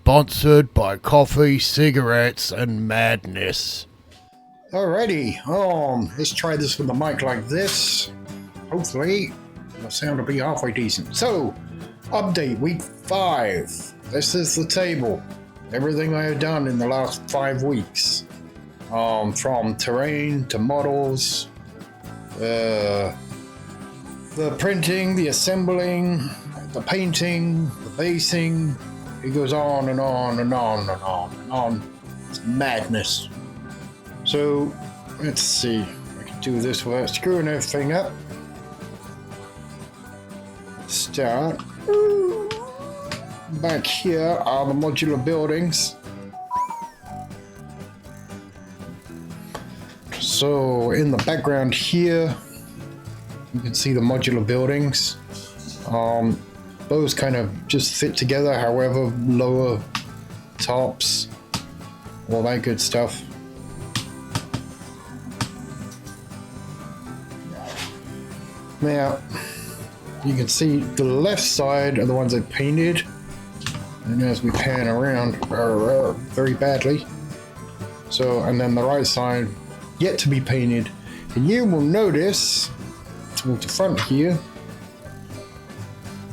Sponsored by coffee, cigarettes, and madness. Alrighty, let's try this with the mic like this. Hopefully, the sound will be halfway decent. So, update week 5. This is the table. Everything I have done in the last 5 weeks. From terrain to models, the printing, the assembling, the painting, the basing. It goes on and on and on and on and on. It's madness. So, let's see. I can do this without screwing everything up. Start. Back here are the modular buildings. So, in the background here, you can see the modular buildings. Those kind of just fit together, however, lower tops, all that good stuff. Now, you can see the left side are the ones I painted, and as we pan around, very badly. So, and then the right side, yet to be painted. And you will notice, towards the front here,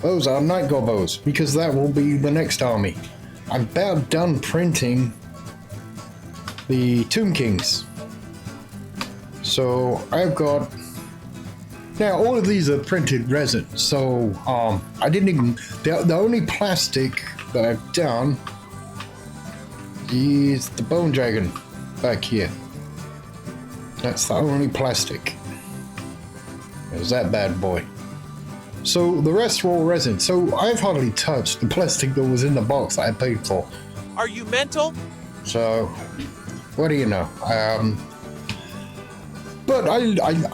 those are night gobos, because that will be the next army. I'm about done printing the Tomb Kings. So I've got, now all of these are printed resin. So I didn't even, the only plastic that I've done is the Bone Dragon back here. That's the only plastic. There's that bad boy. So the rest were all resin. So I've hardly touched the plastic that was in the box that I paid for. Are you mental? So, what do you know? But I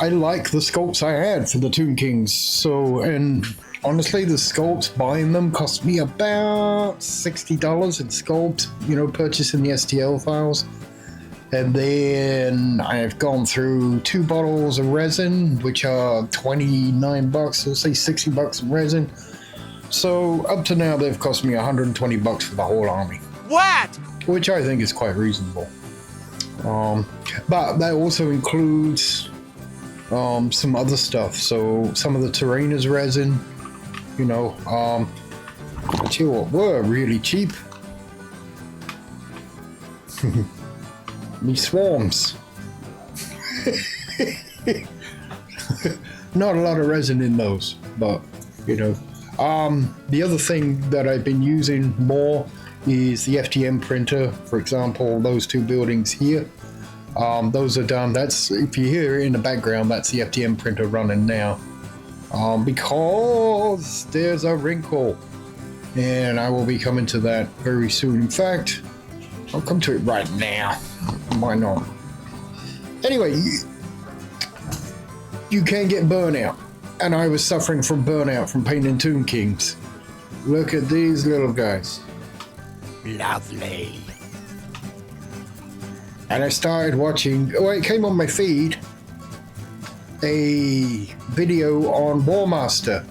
like the sculpts I had for the Tomb Kings. So, and honestly, the sculpts, buying them cost me about $60 in sculpts, purchasing the STL files. And then I've gone through 2 bottles of resin, which are $29, let's say $60 in resin. So up to now, they've cost me $120 for the whole army. What? Which I think is quite reasonable. But that also includes some other stuff. So some of the terrain is resin, I tell you what, were really cheap. Me swarms. Not a lot of resin in those, but the other thing that I've been using more is the FDM printer. For example, those 2 buildings here, those are done. That's, if you hear it in the background, that's the FDM printer running now, because there's a wrinkle, and I will be coming to that very soon. In fact, I'll come to it right now. Why not? Anyway, you can get burnout. And I was suffering from burnout from painting Tomb Kings. Look at these little guys. Lovely. And I started watching, it came on my feed, a video on Warmaster.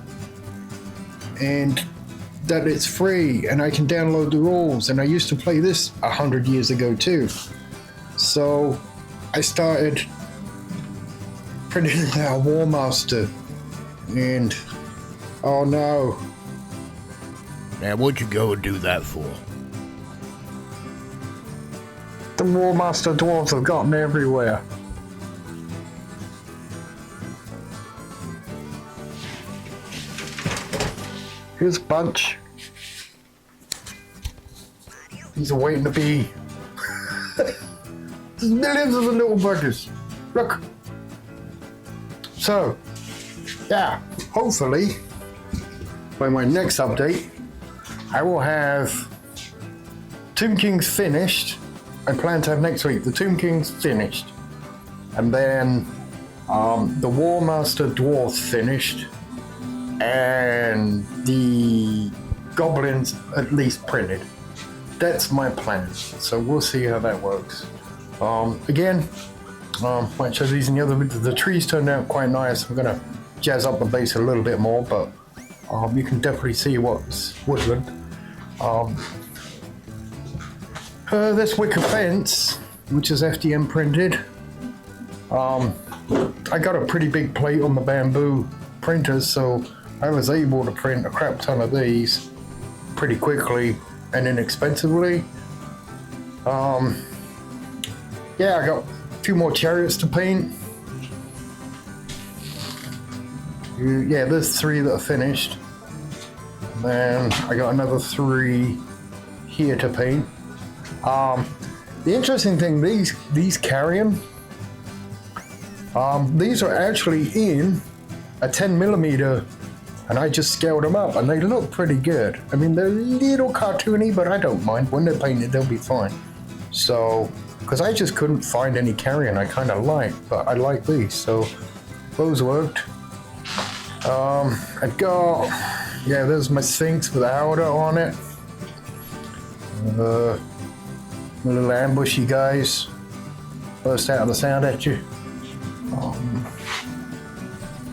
And that it's free and I can download the rules, and I used to play this 100 years ago too. So I started printing out Warmaster, and oh no. Now what'd you go and do that for? The Warmaster dwarves have gotten everywhere. Here's a bunch. These are waiting to be. There's millions of the little buggers. Look. So, yeah, hopefully, by my next update, I will have Tomb Kings finished. I plan to have next week the Tomb Kings finished. And then the Warmaster Dwarf finished. And the goblins at least printed. That's my plan. So we'll see how that works. Again, might show these in the other. The trees turned out quite nice. I'm gonna jazz up the base a little bit more, but you can definitely see what's woodland. This wicker fence, which is FDM printed. I got a pretty big plate on the bamboo printers, so I was able to print a crap ton of these pretty quickly and inexpensively. Yeah, I got a few more chariots to paint. Yeah, there's 3 that are finished. And then I got another 3 here to paint. The interesting thing, these carrion, these are actually in a 10mm, and I just scaled them up, and they look pretty good. I mean, they're a little cartoony, but I don't mind. When they're painted, they'll be fine. So, because I just couldn't find any carrion I kind of like, but I like these, so those worked. I got, yeah, there's my Sphinx with Outer on it. Little ambushy guys burst out of the sound at you.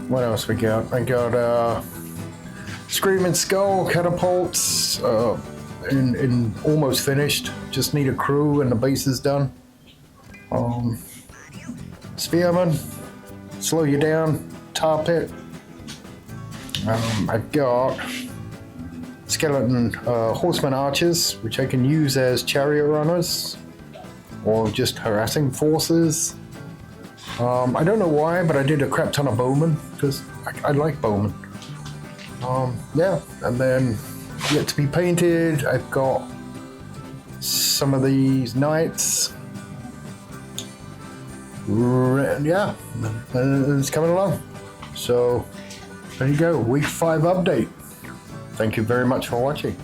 What else we got? I got Screaming Skull catapults in almost finished. Just need a crew and the base is done. Spearman, slow you down, tar pit. I've got skeleton horseman archers, which I can use as chariot runners or just harassing forces. I don't know why, but I did a crap ton of bowmen because I like bowmen. Yeah, and then yet to be painted, I've got some of these knights. Yeah, it's coming along. So there you go, week 5 update. Thank you very much for watching.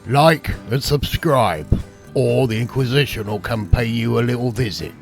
Like and subscribe, or the Inquisition will come pay you a little visit.